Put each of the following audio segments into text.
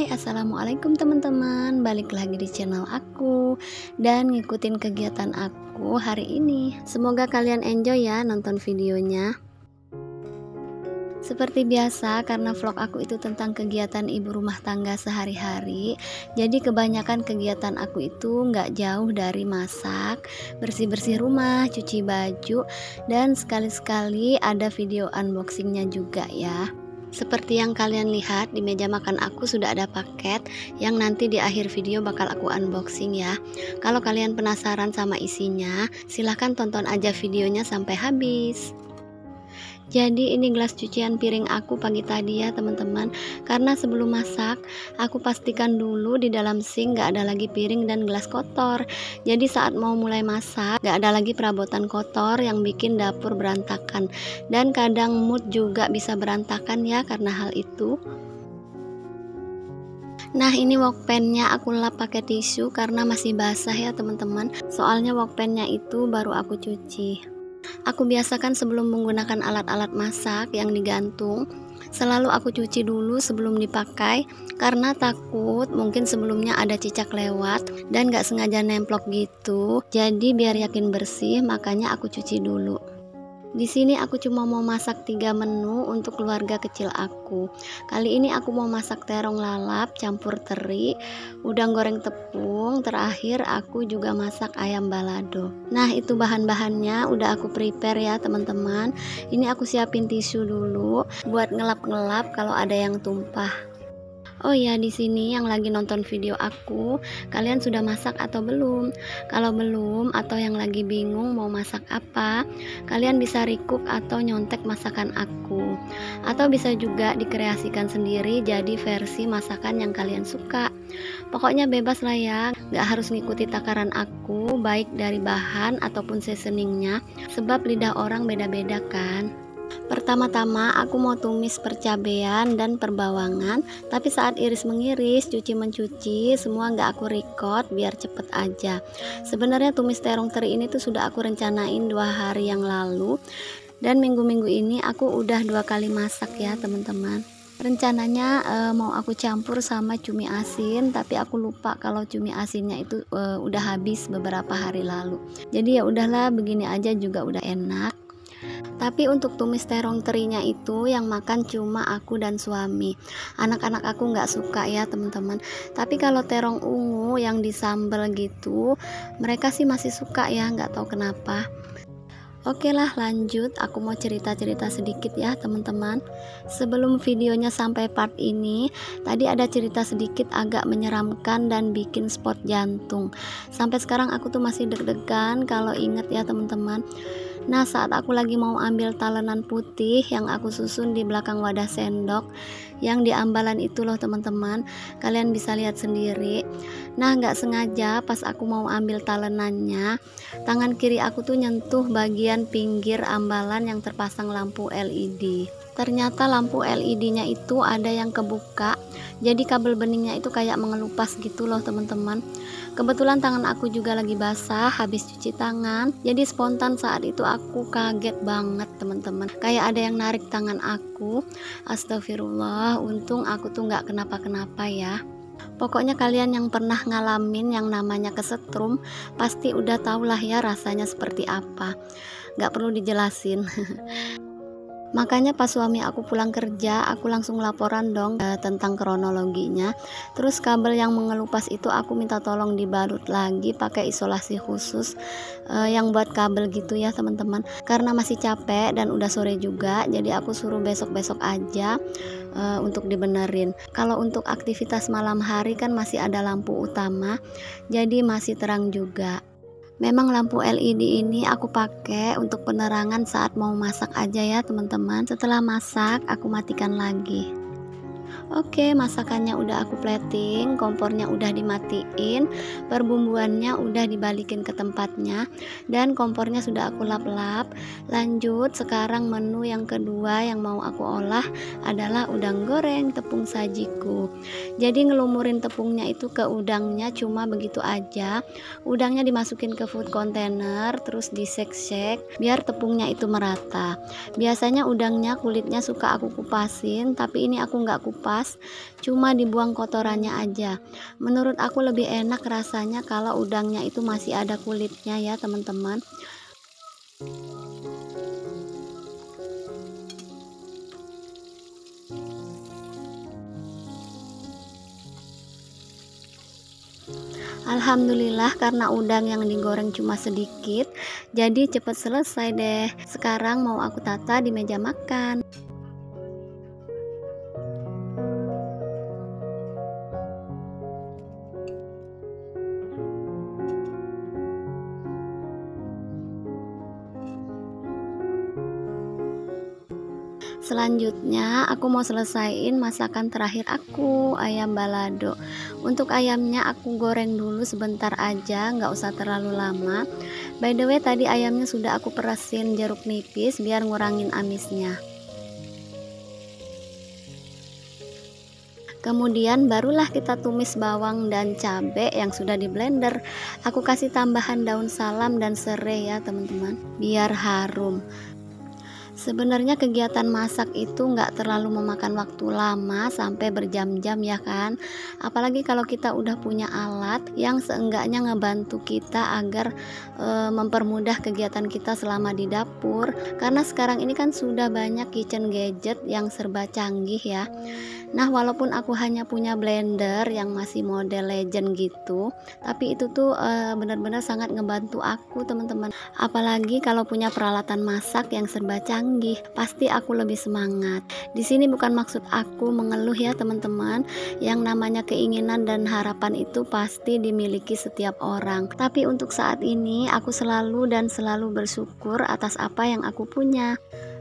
Hai, assalamualaikum teman-teman. Balik lagi di channel aku dan ngikutin kegiatan aku hari ini. Semoga kalian enjoy ya nonton videonya. Seperti biasa, karena vlog aku itu tentang kegiatan ibu rumah tangga sehari-hari, jadi kebanyakan kegiatan aku itu nggak jauh dari masak, bersih-bersih rumah, cuci baju, dan sekali-sekali ada video unboxingnya juga ya. Seperti yang kalian lihat, di meja makan aku sudah ada paket yang nanti di akhir video bakal aku unboxing ya. Kalau kalian penasaran sama isinya, silahkan tonton aja videonya sampai habis. Jadi ini gelas cucian piring aku pagi tadi ya teman-teman. Karena sebelum masak, aku pastikan dulu di dalam sink gak ada lagi piring dan gelas kotor. Jadi saat mau mulai masak, gak ada lagi perabotan kotor yang bikin dapur berantakan. Dan kadang mood juga bisa berantakan ya karena hal itu. Nah, ini wokpennya aku lap pakai tisu karena masih basah ya teman-teman. Soalnya wokpennya itu baru aku cuci. Aku biasakan sebelum menggunakan alat-alat masak yang digantung, selalu aku cuci dulu sebelum dipakai karena takut mungkin sebelumnya ada cicak lewat dan gak sengaja nemplok gitu. Jadi biar yakin bersih, makanya aku cuci dulu. Di sini aku cuma mau masak 3 menu untuk keluarga kecil aku. Kali ini aku mau masak terong lalap campur teri, udang goreng tepung, terakhir aku juga masak ayam balado. Nah, itu bahan-bahannya udah aku prepare ya teman-teman. Ini aku siapin tisu dulu buat ngelap-ngelap kalau ada yang tumpah. Oh ya, di sini yang lagi nonton video aku, kalian sudah masak atau belum? Kalau belum atau yang lagi bingung mau masak apa, kalian bisa recook atau nyontek masakan aku. Atau bisa juga dikreasikan sendiri jadi versi masakan yang kalian suka. Pokoknya bebas lah ya, gak harus ngikuti takaran aku, baik dari bahan ataupun seasoningnya, sebab lidah orang beda-beda kan. Pertama-tama aku mau tumis percabean dan perbawangan, tapi saat iris mengiris, cuci mencuci, semua nggak aku record biar cepet aja. Sebenarnya tumis terong teri ini tuh sudah aku rencanain 2 hari yang lalu, dan minggu-minggu ini aku udah 2 kali masak ya teman-teman. Rencananya mau aku campur sama cumi asin, tapi aku lupa kalau cumi asinnya itu udah habis beberapa hari lalu. Jadi ya udahlah, begini aja juga udah enak. Tapi untuk tumis terong terinya itu yang makan cuma aku dan suami. Anak-anak aku nggak suka ya teman-teman. Tapi kalau terong ungu yang disambal gitu, mereka sih masih suka ya, nggak tahu kenapa. Oke lah, lanjut, aku mau cerita-cerita sedikit ya teman-teman. Sebelum videonya sampai part ini, tadi ada cerita sedikit agak menyeramkan dan bikin spot jantung. Sampai sekarang aku tuh masih deg-degan kalau inget ya teman-teman. Nah, saat aku lagi mau ambil talenan putih yang aku susun di belakang wadah sendok, yang di ambalan itu loh teman-teman, kalian bisa lihat sendiri. Nah, nggak sengaja pas aku mau ambil talenannya, tangan kiri aku tuh nyentuh bagian pinggir ambalan yang terpasang lampu LED. Ternyata lampu LED-nya itu ada yang kebuka, jadi kabel beningnya itu kayak mengelupas gitu loh teman-teman. Kebetulan tangan aku juga lagi basah habis cuci tangan, jadi spontan saat itu aku kaget banget teman-teman, kayak ada yang narik tangan aku. Astagfirullah, untung aku tuh nggak kenapa-kenapa ya. Pokoknya kalian yang pernah ngalamin yang namanya kesetrum pasti udah tau lah ya rasanya seperti apa, nggak perlu dijelasin. Makanya pas suami aku pulang kerja, aku langsung laporan dong tentang kronologinya. Terus kabel yang mengelupas itu aku minta tolong dibalut lagi pakai isolasi khusus yang buat kabel gitu ya teman-teman. Karena masih capek dan udah sore juga, jadi aku suruh besok-besok aja untuk dibenerin. Kalau untuk aktivitas malam hari kan masih ada lampu utama, jadi masih terang juga. Memang lampu LED ini aku pakai untuk penerangan saat mau masak aja ya teman-teman. Setelah masak aku matikan lagi. Oke, masakannya udah aku plating, kompornya udah dimatiin, perbumbuannya udah dibalikin ke tempatnya, dan kompornya sudah aku lap-lap. Lanjut, sekarang menu yang kedua yang mau aku olah adalah udang goreng tepung sajiku. Jadi ngelumurin tepungnya itu ke udangnya cuma begitu aja. Udangnya dimasukin ke food container, terus di-shake-shake biar tepungnya itu merata. Biasanya udangnya kulitnya suka aku kupasin, tapi ini aku nggak kupas dikupas, cuma dibuang kotorannya aja. Menurut aku lebih enak rasanya kalau udangnya itu masih ada kulitnya ya teman-teman. Alhamdulillah karena udang yang digoreng cuma sedikit, jadi cepet selesai deh. Sekarang mau aku tata di meja makan. Selanjutnya aku mau selesaiin masakan terakhir aku, ayam balado. Untuk ayamnya aku goreng dulu sebentar aja, nggak usah terlalu lama. By the way, tadi ayamnya sudah aku perasin jeruk nipis biar ngurangin amisnya. Kemudian barulah kita tumis bawang dan cabai yang sudah di blender. Aku kasih tambahan daun salam dan serai ya teman-teman, biar harum. Sebenarnya kegiatan masak itu nggak terlalu memakan waktu lama sampai berjam-jam ya kan. Apalagi kalau kita udah punya alat yang seenggaknya ngebantu kita agar mempermudah kegiatan kita selama di dapur. Karena sekarang ini kan sudah banyak kitchen gadget yang serba canggih ya. Nah, walaupun aku hanya punya blender yang masih model legend gitu, tapi itu tuh benar-benar sangat ngebantu aku teman-teman. Apalagi kalau punya peralatan masak yang serba canggih, pasti aku lebih semangat. Di sini bukan maksud aku mengeluh ya teman-teman. Yang namanya keinginan dan harapan itu pasti dimiliki setiap orang. Tapi untuk saat ini aku selalu bersyukur atas apa yang aku punya.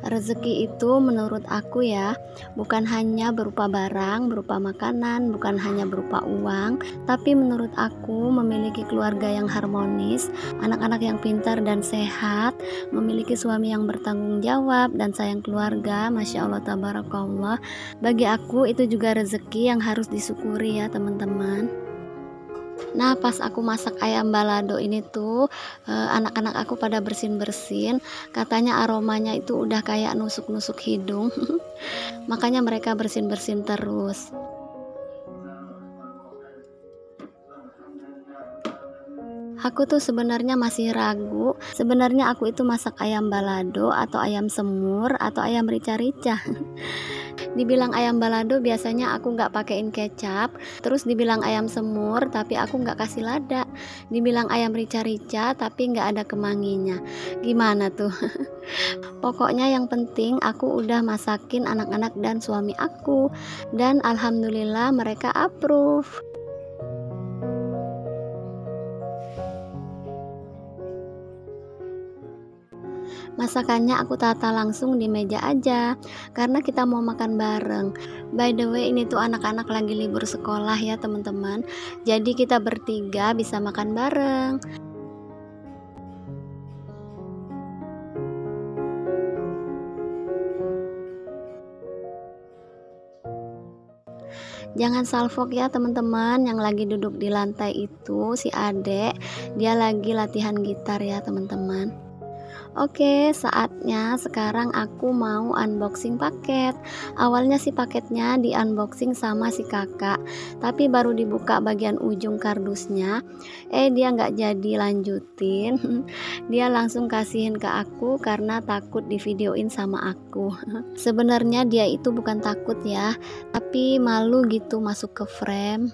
Rezeki itu menurut aku ya, bukan hanya berupa barang, berupa makanan, bukan hanya berupa uang, tapi menurut aku memiliki keluarga yang harmonis, anak-anak yang pintar dan sehat, memiliki suami yang bertanggung jawab dan sayang keluarga, Masya Allah tabarakallah. Bagi aku itu juga rezeki yang harus disyukuri ya teman-teman. Nah, pas aku masak ayam balado ini tuh anak-anak aku pada bersin-bersin, katanya aromanya itu udah kayak nusuk-nusuk hidung. Makanya mereka bersin-bersin terus. Aku tuh sebenarnya masih ragu, sebenarnya aku itu masak ayam balado atau ayam semur atau ayam rica-rica. Dibilang ayam balado biasanya aku nggak pakein kecap, terus dibilang ayam semur tapi aku nggak kasih lada, dibilang ayam rica-rica tapi nggak ada kemanginya. Gimana tuh? Pokoknya yang penting aku udah masakin anak-anak dan suami aku, dan alhamdulillah mereka approve. Masakannya aku tata langsung di meja aja karena kita mau makan bareng. By the way, ini tuh anak-anak lagi libur sekolah ya teman-teman, jadi kita bertiga bisa makan bareng. Jangan salfok ya teman-teman, yang lagi duduk di lantai itu si adek, dia lagi latihan gitar ya teman-teman. Oke, saatnya sekarang aku mau unboxing paket. Awalnya sih paketnya di unboxing sama si kakak, tapi baru dibuka bagian ujung kardusnya, dia nggak jadi lanjutin. Dia langsung kasihin ke aku karena takut divideoin sama aku. Sebenarnya dia itu bukan takut ya, tapi malu gitu masuk ke frame.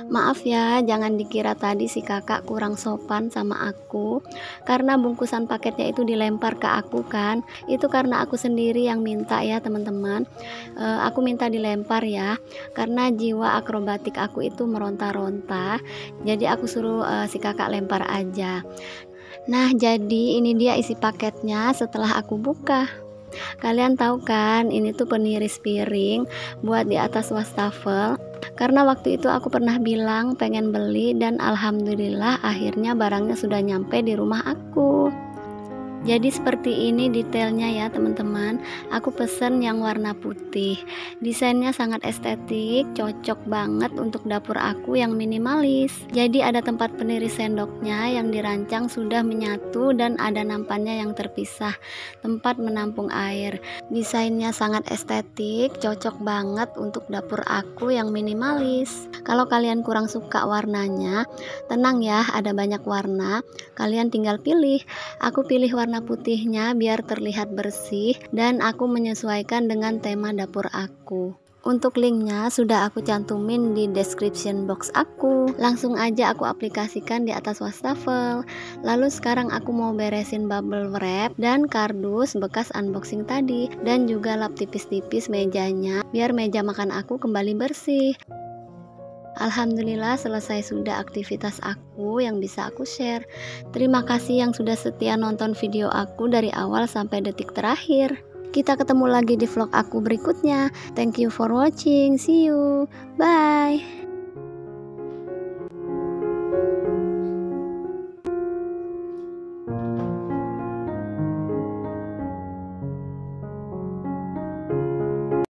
Maaf ya, jangan dikira tadi si kakak kurang sopan sama aku, karena bungkusan paketnya itu dilempar ke aku kan. Itu karena aku sendiri yang minta ya teman-teman. Aku minta dilempar ya, karena jiwa akrobatik aku itu meronta-ronta. Jadi aku suruh si kakak lempar aja. Nah, jadi ini dia isi paketnya setelah aku buka. Kalian tahu kan, ini tuh peniris piring buat di atas wastafel. Karena waktu itu aku pernah bilang pengen beli, dan alhamdulillah akhirnya barangnya sudah nyampe di rumah aku. Jadi seperti ini detailnya ya teman-teman. Aku pesen yang warna putih. Desainnya sangat estetik, cocok banget untuk dapur aku yang minimalis. Jadi ada tempat peniris sendoknya yang dirancang sudah menyatu dan ada nampannya yang terpisah, tempat menampung air. Desainnya sangat estetik, cocok banget untuk dapur aku yang minimalis. Kalau kalian kurang suka warnanya, tenang ya, ada banyak warna. Kalian tinggal pilih. Aku pilih warna putihnya biar terlihat bersih dan aku menyesuaikan dengan tema dapur aku. Untuk linknya sudah aku cantumin di description box aku. Langsung aja aku aplikasikan di atas wastafel. Lalu sekarang aku mau beresin bubble wrap dan kardus bekas unboxing tadi, dan juga lap tipis-tipis mejanya biar meja makan aku kembali bersih. Alhamdulillah selesai sudah aktivitas aku yang bisa aku share. Terima kasih yang sudah setia nonton video aku dari awal sampai detik terakhir. Kita ketemu lagi di vlog aku berikutnya. Thank you for watching. See you. Bye.